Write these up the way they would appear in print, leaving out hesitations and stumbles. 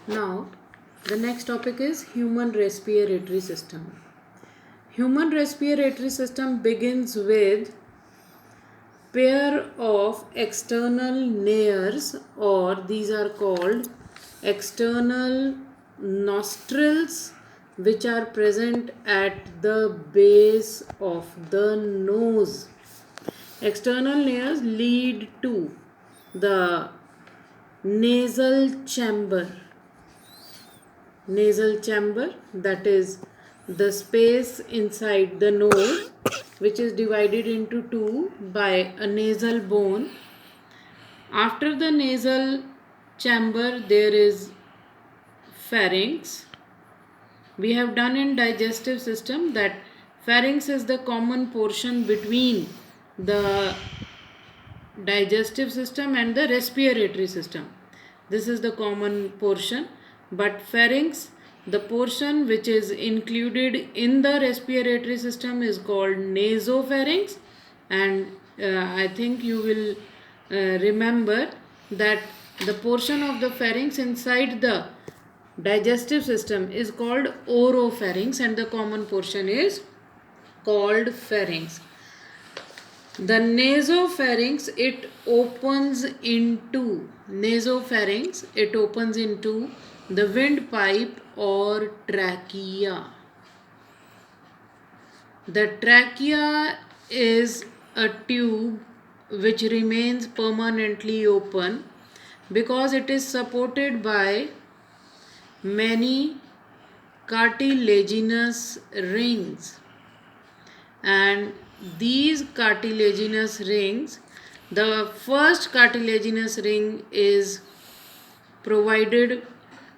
Now, the next topic is human respiratory system. Human respiratory system begins with pair of external nares, or these are called external nostrils, which are present at the base of the nose. External nares lead to the nasal chamber. Nasal chamber, that is the space inside the nose, which is divided into two by a nasal bone. After the nasal chamber, there is pharynx. We have done in digestive system that pharynx is the common portion between the digestive system and the respiratory system. This is the common portion, but pharynx, the portion which is included in the respiratory system, is called nasopharynx. And I think you will remember that the portion of the pharynx inside the digestive system is called oropharynx, and the common portion is called pharynx. The nasopharynx, it opens into the windpipe or trachea. The trachea is a tube which remains permanently open because it is supported by many cartilaginous rings. And these cartilaginous rings, the first cartilaginous ring is provided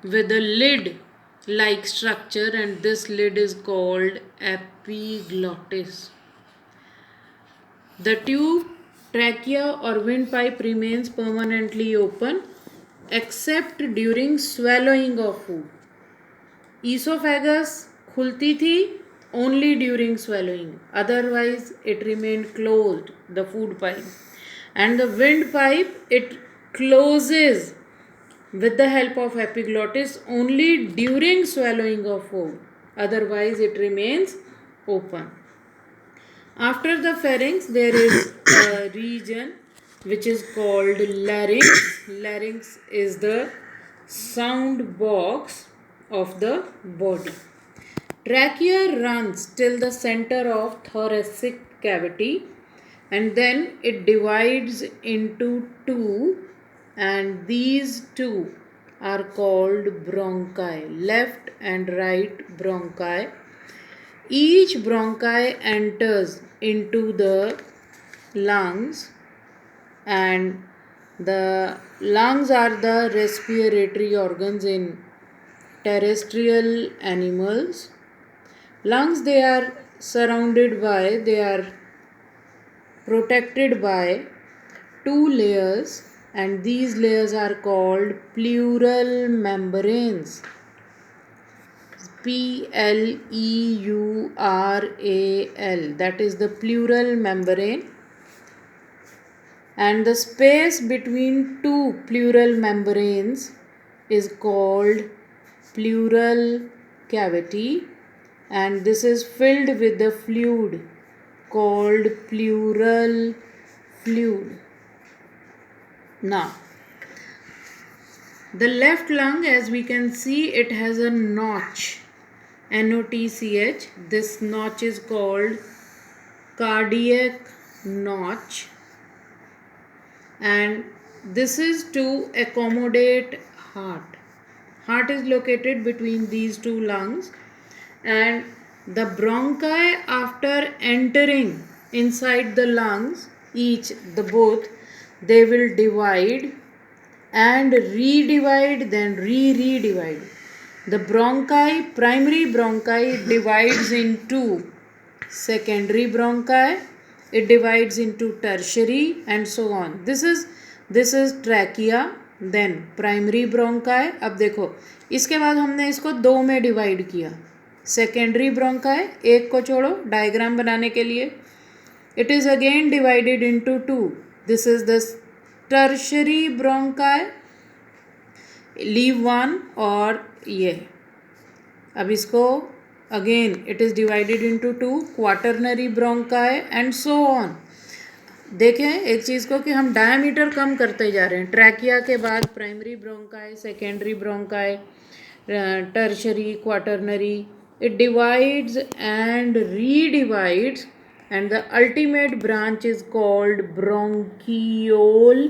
with a lid like structure, and this lid is called epiglottis. The tube, trachea or windpipe remains permanently open except during swallowing of food. Esophagus खुलती थी only during swallowing, otherwise it remained closed, the food pipe. And the windpipe, it closes with the help of epiglottis only during swallowing of food, otherwise it remains open. After the pharynx, there is a region which is called larynx. Larynx is the sound box of the body. Trachea runs till the center of thoracic cavity, and then it divides into two, and these two are called bronchi, left and right bronchi. Each bronchi enters into the lungs, and the lungs are the respiratory organs in terrestrial animals. Lungs, they are protected by two layers, and these layers are called pleural membranes. Pleural, that is the pleural membrane. And the space between two pleural membranes is called pleural cavity, and this is filled with the fluid called pleural fluid. Now, the left lung, as we can see, it has a notch, NOTCH. This notch is called cardiac notch, and this is to accommodate heart. Heart is located between these two lungs, and the bronchi, after entering inside the lungs, both, they will divide and redivide, then re-redivide. The bronchi, primary bronchi, divides into secondary bronchi, it divides into tertiary, and so on. This is trachea, then primary bronchi. अब देखो, इसके बाद हमने इसको दो में divide किया. Secondary bronchi, एक को छोड़ो डायग्राम बनाने के लिए. It is again divided into two. This is the tertiary bronchi. Leave one और ये. अब इसको again it is divided into two, quaternary bronchi and so on. देखें एक चीज़ को कि हम डायमीटर कम करते जा रहे हैं. ट्रैकिया के बाद primary bronchi, secondary bronchi, tertiary, quaternary. It divides and redivides, and the ultimate branch is called bronchiole,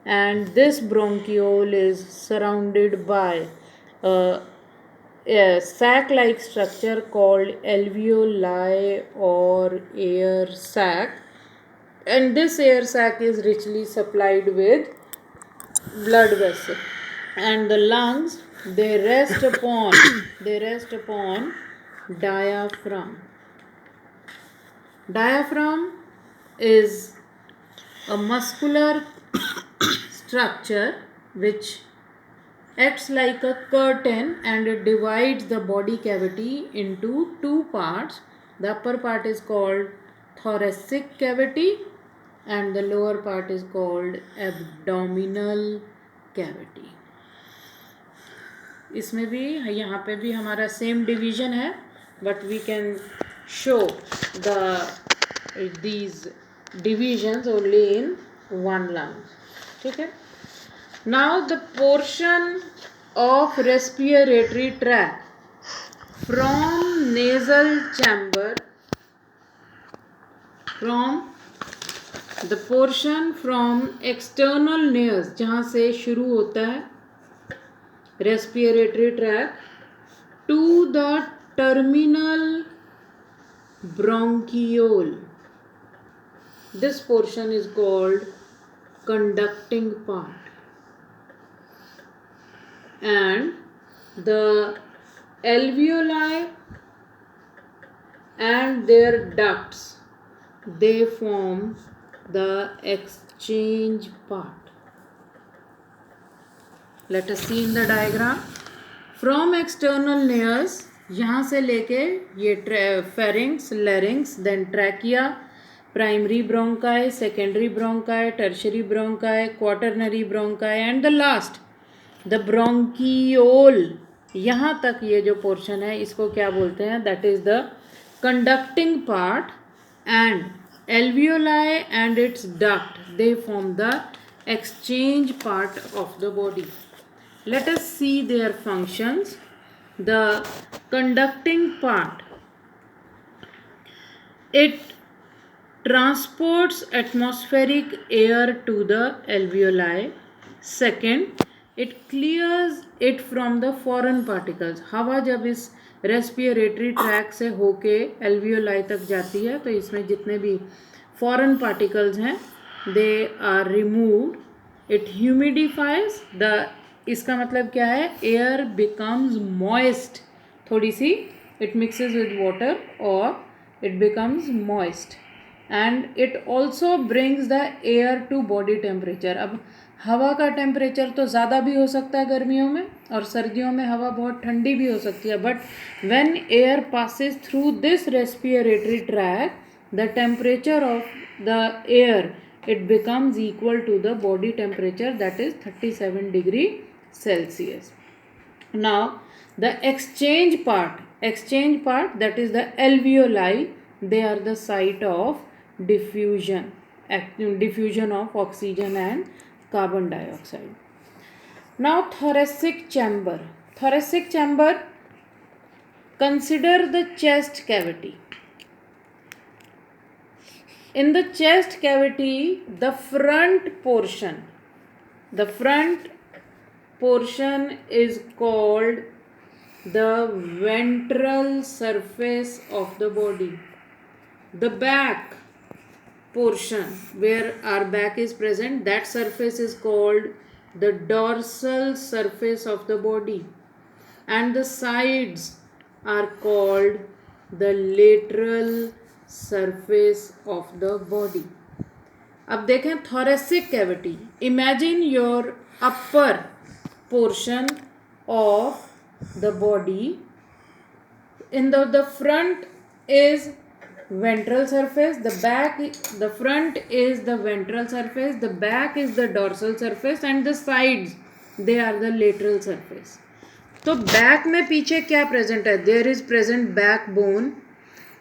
and this bronchiole is surrounded by a sac-like structure called alveoli or air sac, and this air sac is richly supplied with blood vessel. And the lungs, they rest upon diaphragm. Diaphragm is a muscular structure which acts like a curtain, and it divides the body cavity into two parts. The upper part is called thoracic cavity and the lower part is called abdominal cavity. इसमें भी यहाँ पे भी हमारा same division है, but we can show these divisions only in one lung. ठीक है. Now the portion of respiratory tract from nasal chamber, from the portion from external nares, जहाँ से शुरू होता है respiratory tract, to the terminal bronchiole. This portion is called conducting part, and the alveoli and their ducts, they form the exchange part. Let us see in the diagram. From external nares, यहाँ से लेके ये pharynx, larynx, then trachea, primary bronchi, secondary bronchi, tertiary bronchi, quaternary bronchi, and the last the bronchiole. यहाँ तक ये जो portion है इसको क्या बोलते हैं? That is the conducting part, and alveoli and its duct, they form the exchange part of the body. Let us see their functions. The conducting part, it transports atmospheric air to the alveoli. Second, it clears it from the foreign particles. हवा जब इस respiratory tract से होके alveoli तक जाती है तो इसमें जितने भी फॉरेन पार्टिकल्स हैं they are removed. It humidifies the, इसका मतलब क्या है? Air becomes moist. थोड़ी सी इट मिक्सेस विद वाटर और it becomes moist, and it also brings the air to body temperature. अब हवा का टेम्परेचर तो ज़्यादा भी हो सकता है गर्मियों में, और सर्दियों में हवा बहुत ठंडी भी हो सकती है, but when air passes through this respiratory tract the temperature of the air, it becomes equal to the body temperature, that is 37 degree Celsius. Now the exchange part, that is the alveoli, they are the site of diffusion of oxygen and carbon dioxide. Now thoracic chamber, consider the chest cavity. In the chest cavity, the front portion is called the ventral surface of the body. The back portion, where our back is present, that surface is called the dorsal surface of the body, and the sides are called the lateral surface of the body. अब देखें thoracic cavity. Imagine your upper portion of the body. In the front is ventral surface, the front is the ventral surface, the back is the dorsal surface, and the sides they are the lateral surface. तो back में पीछे क्या present है? There is present backbone.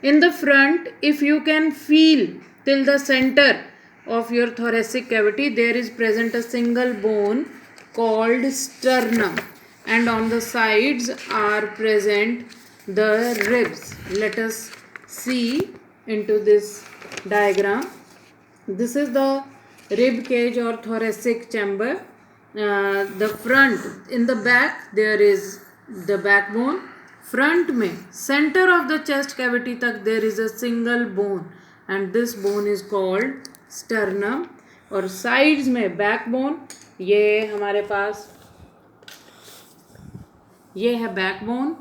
In the front, if you can feel till the center of your thoracic cavity, there is present a single bone called sternum, and on the sides are present the ribs. Let us see into this diagram. This is the rib cage or thoracic chamber. The front, in the back there is the backbone. Front में centre of the chest cavity तक there is a single bone and this bone is called sternum. और sides में backbone, ये हमारे पास ये है back bone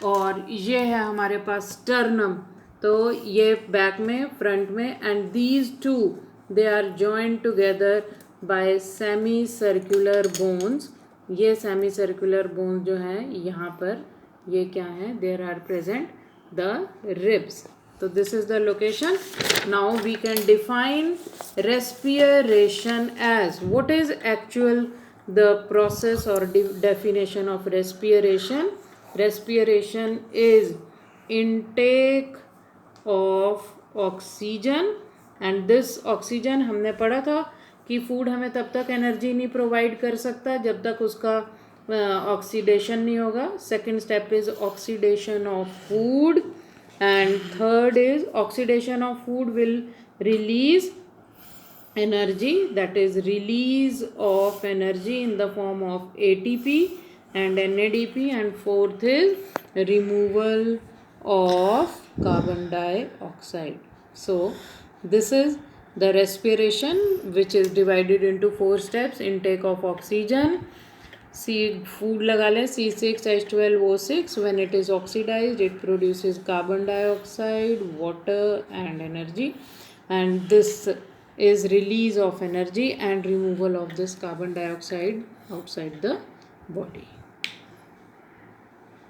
और ये है हमारे पास स्टर्नम. तो ये बैक में, फ्रंट में, and these two they are joined together by semi circular bones. ये सेमी सर्कुलर बोन्स जो हैं यहाँ पर, ये क्या है? There are present the ribs. तो this is the location. Now we can define respiration as. What is actual the process or definition of respiration? Respiration is intake of oxygen, and this oxygen हमने पढ़ा था कि food हमें तब तक energy नहीं provide कर सकता जब तक उसका ऑक्सीडेशन नहीं होगा. Second step is oxidation of food, and third is oxidation of food will release energy, that is release of energy in the form of ATP and NADP, and fourth is removal of carbon dioxide. So this is the respiration, which is divided into 4 steps. Intake of oxygen, food लगा लें, C6H12O6. when it is oxidized it produces carbon dioxide, water and energy, and this is release of energy and removal of this carbon dioxide outside the body.